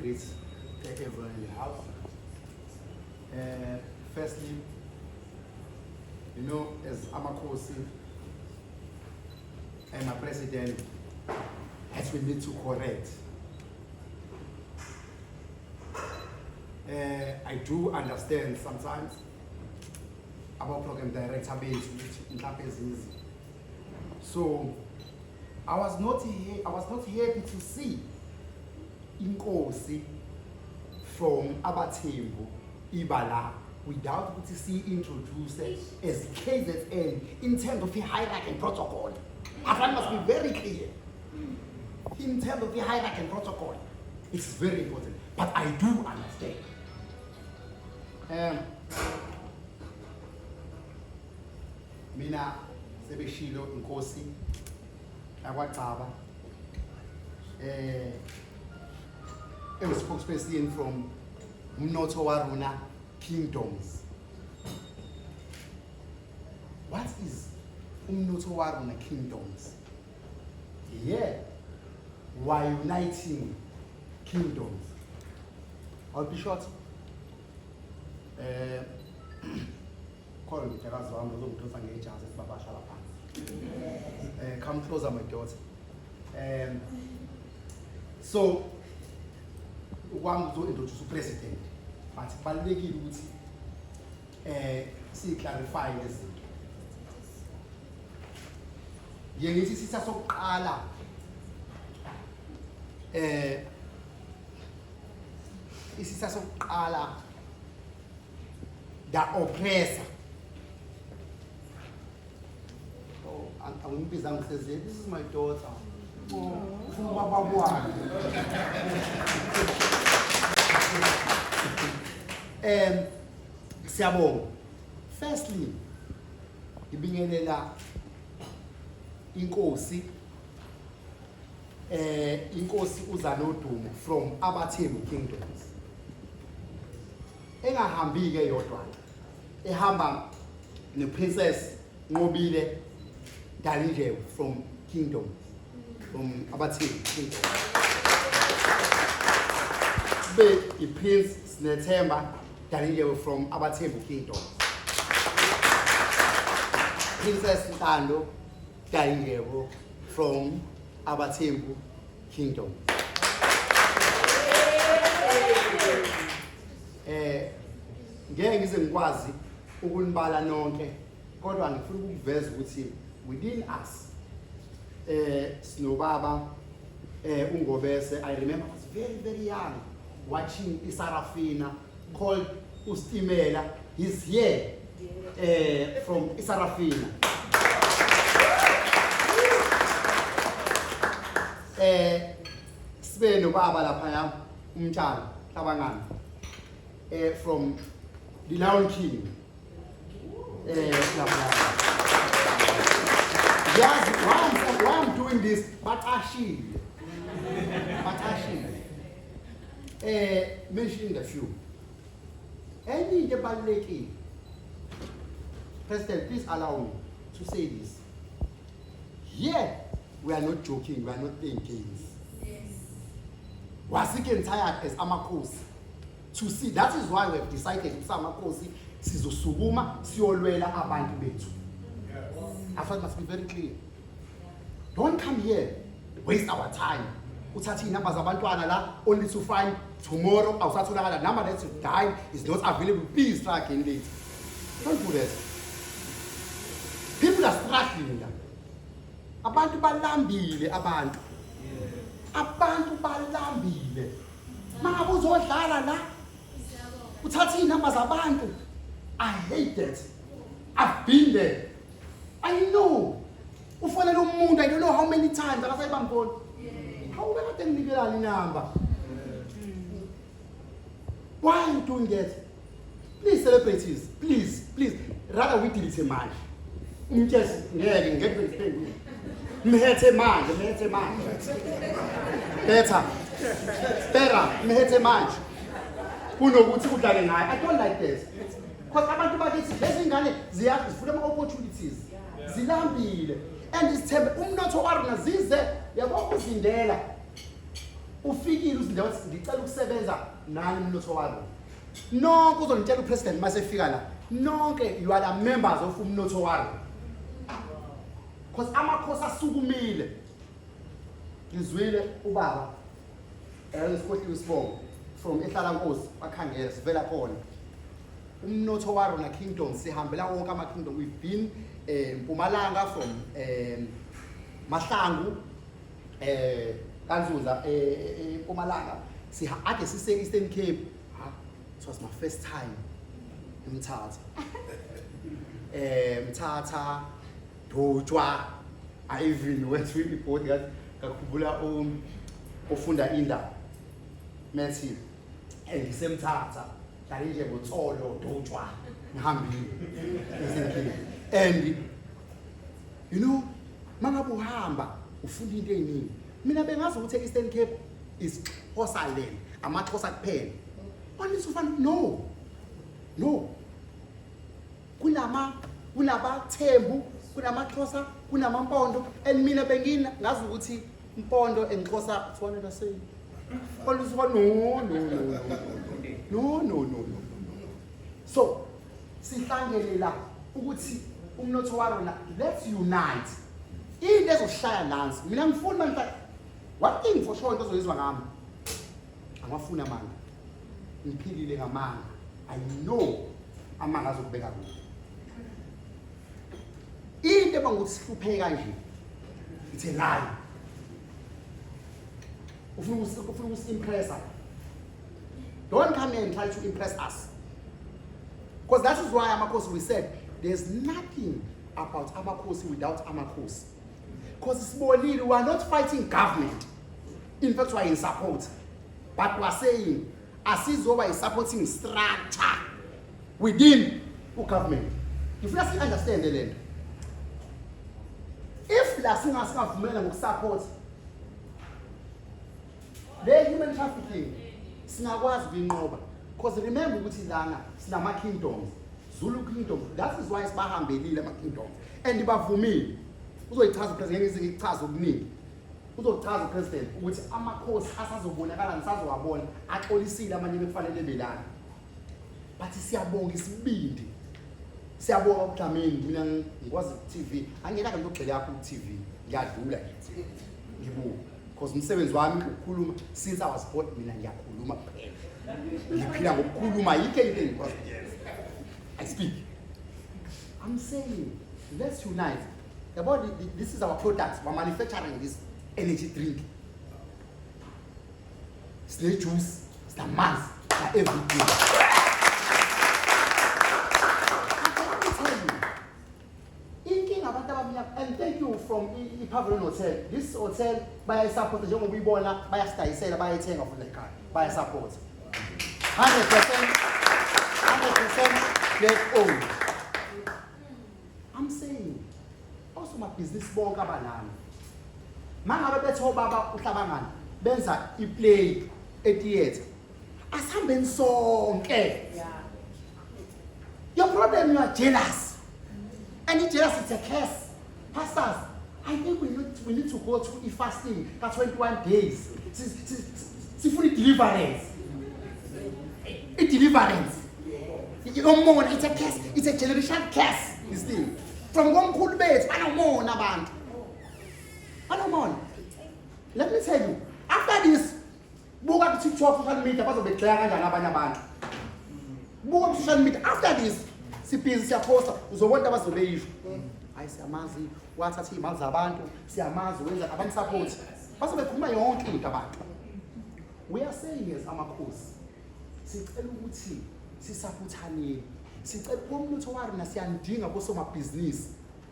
greet everyone in the house. Firstly, you know, as Amakosi and my president, as we need to correct. I do understand sometimes about program director based in. So I was not happy to see Inkosi from Abathembu Ibala without to see introduced as KZN in terms of the hierarchy and protocol. I must be very clear. In terms of the hierarchy and protocol, it's very important. But I do understand. Mina sebeshilo Inkosi akwaqaba a spokesperson from Umnotho Waruna Kingdoms. What is Umnotho Waruna Kingdoms? Yeah, we're uniting kingdoms. I'll be short. Come closer, my daughter. So, one to introduce the president, but Balegi would see clarify this. Yengi sisa so kala. Isisa so kala. The oppressor. Oh, I'm busy. This is my daughter. Siyabonga. Firstly, ibingelela Inkosi Inkosi uZanodumo from Abathembu Kingdoms. Engahambi ke yodwa. Ehamba ne Princess Ngobile Dalindyebo from Kingdom. From Abathembu Kingdom. The Prince Snethemba Dalindyebo from Abathembu Kingdom. Princess Ntando Dalindyebo from Abathembu Kingdom. Ngeke ngize ngikwazi ukunibala nonke kodwa ngifuna ukuveza ukuthi within us sinobaba uNgobese. I remember I was very young watching iSarafina called Ustimela. He's here from iSarafina. Sibe nobaba lapha umntana Hlabangani from the Lion King. Yes, why I'm doing this, but Ashil. Mentioning a few. Any Debaleki. President, please allow me to say this. Yeah, we are not joking, we are not playing games. Yes. Wasike tired as Amakosi to see. That is why we have decided to Amakosi sizosukuma siyolwela abantu bethu. I thought it must be very clear. Don't come here, waste our time. Uthathi numbers abantwana la only to find tomorrow awusatholakala the number that you die is not available. Please try again later. Don't do that. People are struggling. Abantu balambile abantu. Abantu balambile. Maka uzodlala la. Uthathi numbers abantu. I hate that. I've been there. I know. Ufonela umuntu, I don't know how many times akasayibambona. How we can nikelana number? Why are you doing that? Please, celebrities, please. Rather we delete manje. Umthetho ngeke ngeke ngiphendule. Mhethe manje. Better, mhethe manje. Kunokuthi udlale ngayo. I don't like this. Because abantu bakithi lezi ngane zifuna ama opportunities. Zilambile. And it's umnotho waruna zize yabo uzindela. ufikile uzindawo ngicela ukusebenza nani umnotho walo nonke uzonitshela upresident mase efika la nonke you are the members of umnotho walo because amakhosi asukumile ngizwile ubaba esikhohliwe isibongo from ehlalankosi bakhangela sivela khona umnotho wa Rona Kingdom sihambela wonke ama kingdom we've been Mpumalanga from Mahlangu Kanzuza Mpumalanga ade sise Eastern Cape it was my first time eMthatha Mthatha Dojwa I even went to the port ngakhumbula ofunda indaba Matthew engisemthatha la nje botsolo Dojwa ngihambile and you know mangabe uhamba ufunda into eziningi mina bengazi ukuthi Eastern Cape is Xhosa land amaXhosa kuphela wanithi ufana no kunabathembu kunamaXhosa kunamampondo and mina bengina ngazi ukuthi impondo enXhosa kufanele say no so sihlangene la ukuthi umnotho wa Rona let's unite into ezohlala nansi mina ngifuna manje one thing for sure into ezoyizwa ngami angafuna amanga ngiphilile ngamanga I know amanga azokubeka kuhle into ebangukuthi sihlupheke kanje it's a lie ufuna usimpress don't come here and try to impress us because that is why Amakhosi we said there's nothing about Amakhosi without Amakhosi because sibonile we are not fighting government in fact we are in support but we are saying asizoba is supporting structure within the government if you understand the land if la singavumela ngokusupport the human trafficking singakwazi ukuyinqoba because remember ukuthi lana sinama kingdoms Zulu kingdom that is why sibahambelile ama kingdoms and bavumile uzoyichaza president ngeke ngichaze okuningi uzochaza president ukuthi amakhosi asazobonakala nisazowabona axolisile amanye bekufanele belana but siyabonga isibindi siyabonga uDlamini mina ngikwazi TV angena kanti ogxile yakho ku TV ngiyadlula ngibuka because umsebenzi wami ukukhuluma since I was born mina ngiyakhuluma kuphela ngiphila ngokukhuluma yike into engikwazi I speak I'm saying let's unite about this is our product we're manufacturing this energy drink snake juice the mass everything and thank you from Pavilion Hotel. This hotel by support the young people by a style said by a tank of the car by support 100% get old. I'm saying also my business ball kabanana. Man have better baba uhlabangana benza play at theater. Asamben song yeah. Your problem you are jealous. And it's jealous it's a curse. Pastors, I think we need to go through a fasting for 21 days. It's fully deliverance. It's deliverance. You don't mourn, it's a curse. It's a generation curse. This thing. From one cool bed, I don't mourn about. I don't mourn. Let me tell you, after this, book up to social media, because of the clear and abandoned. Book up social media. After this, CPS, Siaposta, was the one that was the wave. Siyamazi wathatha imali zabantu siyamazi wenza abantu support base bekhuluma yonke into abantu we are saying as amakhosi sicela ukuthi sisaputhaneni sicela umnotho wa Rona siyandinga bosomabhizinisi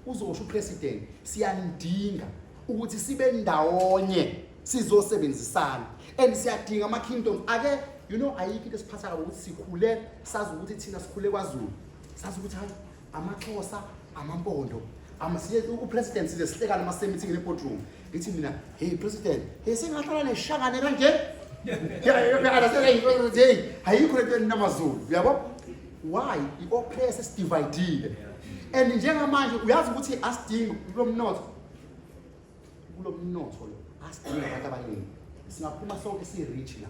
uzosho upresident siyandinga ukuthi sibe ndawonye sizosebenzisana and siyadinga ama kingdom ake you know ayikho into esiphatha ukuthi sikhule sazi ukuthi thina sikhule kwaZulu sazi ukuthi hayi amaXhosa amampondo amasiye upresident size sihlekana ama meeting in boardroom ngithi mina hey president hey singahlala neshangane kanje hey ayikho lento enamaZulu uyabo why ioppress is divided and njengamanje uyazi ukuthi asidingi kulomnotho lo asidinga abantu abaningi singaphuma sonke si-rich la.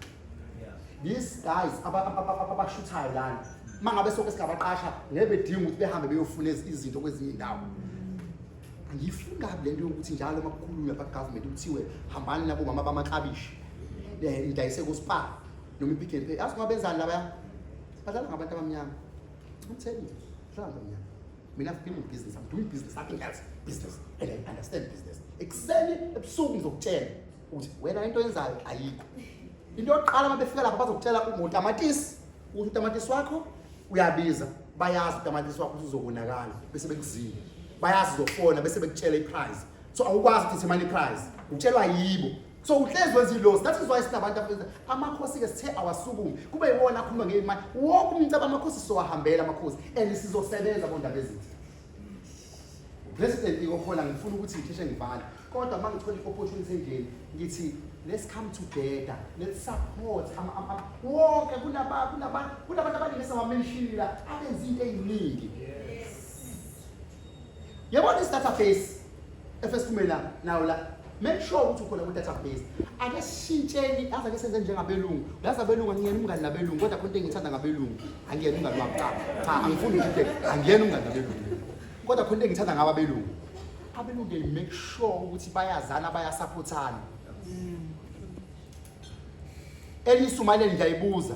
These guys abashuthayo lana mangabe sonke singabaqasha ngeke bedinga ukuthi behambe beyofuna izinto kwezinye indawo. Angifuni kabi lento yokuthi njalo makukhulunywa ba-government kuthiwe hambani nabo mama bamaklabishi idayise ku-Spar noma i-Pick n Pay. Azi ngoba benzani labaya? Badlala ngabantu abamnyama. I'm telling you, badlala ngabantu abamnyama. Mina I've been in business, I'm doing business, nothing else. Business, and I understand business. Ekuseni ebusuku ngizokutshela ukuthi wena into yenzayo ayikho. Into yokuqala uma befika lapha bazokutshela utamatisi, ukuthi utamatisi wakho uyabiza. Bayazi utamatisi wakho uzobonakala bese bekuzile. Bayazi uzofona bese bekutshela i-price. So awukwazi ukuthi imali i-price. Utshelwa yibo. So uhlezi wenza i-loss. That is why sinabantu abenza amakhosi ke sithe awasukumi. Kube yiwona akhuluma ngemali. Wonke umuntu abamakhosi sowahambela amakhosi and sizosebenza bondaba ezithi. President ikhona ngifuna ukuthi ngithishe ngivale. Kodwa mangithola i-opportunity endlini ngithi let's come together. Let's support wonke kunabantu abaningi esingamention la abenza into eziningi. Yabona this database efesikumela nawo la make sure ukuthi ukhona ku database ake sishintsheni aze ke senze njengabelungu laza abelungu ngiyena umngani nabelungu kodwa khona into engithanda ngabelungu angiyena umngani wami cha angifuni ukuthi angiyena umngani nabelungu kodwa khona into engithanda ngabelungu abelungu they make sure ukuthi bayazana bayasupportana elisumale ngiyayibuza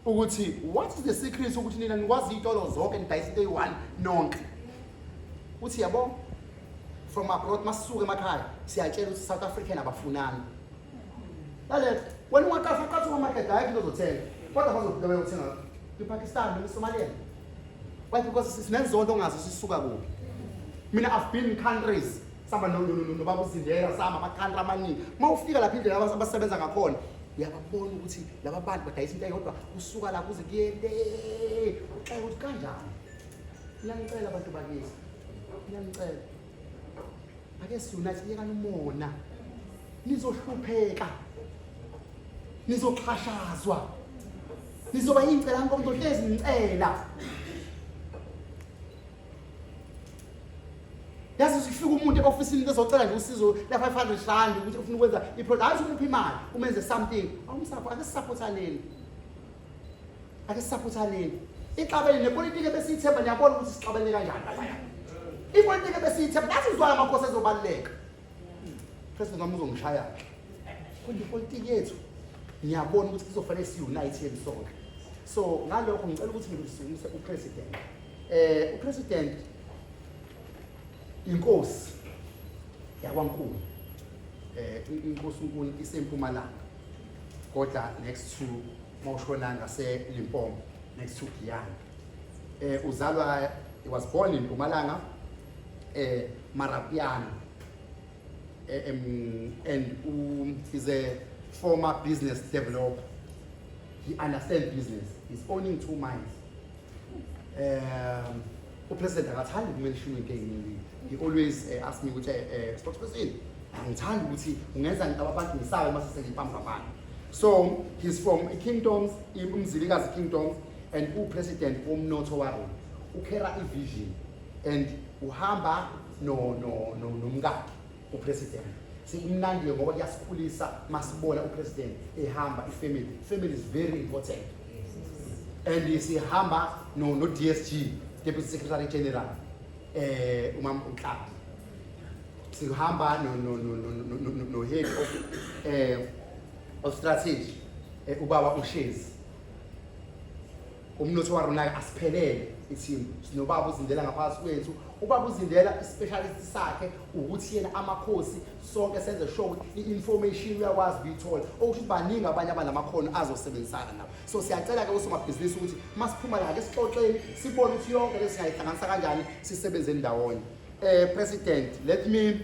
ukuthi what is the secret ukuthi nina nikwazi itolo zonke nidayisa into eyi-1 nonke uthi yabo from abroad masisuke emakhaya siyatshela ukuthi South African abafunani lalela wena ungaqasha market hayi into zothenga kodwa bazofika bayothenga ePakistan noma eSomalia why because sinenzondo ongazi sisuka kuphi mina I've been in countries samba no baba uzindela sama ama-country amaningi mawufika lapha indlela abasebenza ngakhona uyababona ukuthi laba bantu badayisa into eyodwa usuka la kuze kuyende uxela ukuthi kanjani ngiyacela abantu bakithi ngiyacela ake si-unite yekani umona nizohlupheka nizoxhashazwa nizoba yingcela nkonzo hlezi ngicela yazi sifika umuntu e-ofisini bezocela nje usizo la-500 rand ukuthi ufuna ukwenza i-product hayi ukumupha imali umenze something awumsapho ake sisapothaneni ixabene nepolitiki ebesiyithemba niyabona ukuthi sixabene kanjani laphaya ipolitiki ebesiyithemba nathi izwala amakhosi ezobaluleka president wami uzongishaya kodwa ipolitiki yethu ngiyabona ukuthi kuzofanele si-unite yeni sonke so ngalokho ngicela ukuthi ngimsukumise upresident upresident inkosi yakwaNkulu inkosi uNkulu isempumalanga kodwa next to mawushona ngaseLimpopo next to Giyani uzalwa he was born in Mpumalanga Marapiano and he's a former business developer. He understands business. He's owning 2 mines. President akathandi ukumention into eziningi. He always asks me ukuthi spokesperson angithandi ukuthi ungenza abantu ngisabe mase sengiphambi kwabantu. So he's from Kingdoms, umzilikazi Kingdoms and upresident womnotho wabo. Ukhera ivision and uhamba nomkakhe upresident. Simnandi ngoba kuyasikhulisa masibona upresident ehamba ifamily is very important. And sihamba no DSG Deputy Secretary General umama uNhlapi. Sihamba no head of strategy ubaba uShezi. Umnotho warona asiphelele itheam sinobaba uzindela ngaphakathi kwethu ubaba uzindela ispecialist sakhe ukuthi yena amakhosi sonke senze show i-information uyakwazi ukuyithola ukuthi baningi abanye abanamakhono azosebenzisana nabo so siyacela ke usomabhizinisi ukuthi masiphuma la ke sixoxeni sibone ukuthi yonke lesingayihlanganisa kanjani sisebenze ndawonye president let me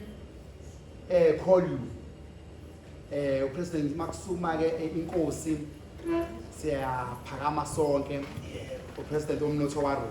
call you president Makusuma ke inkosi siyaphakama sonke upresident womnotho waro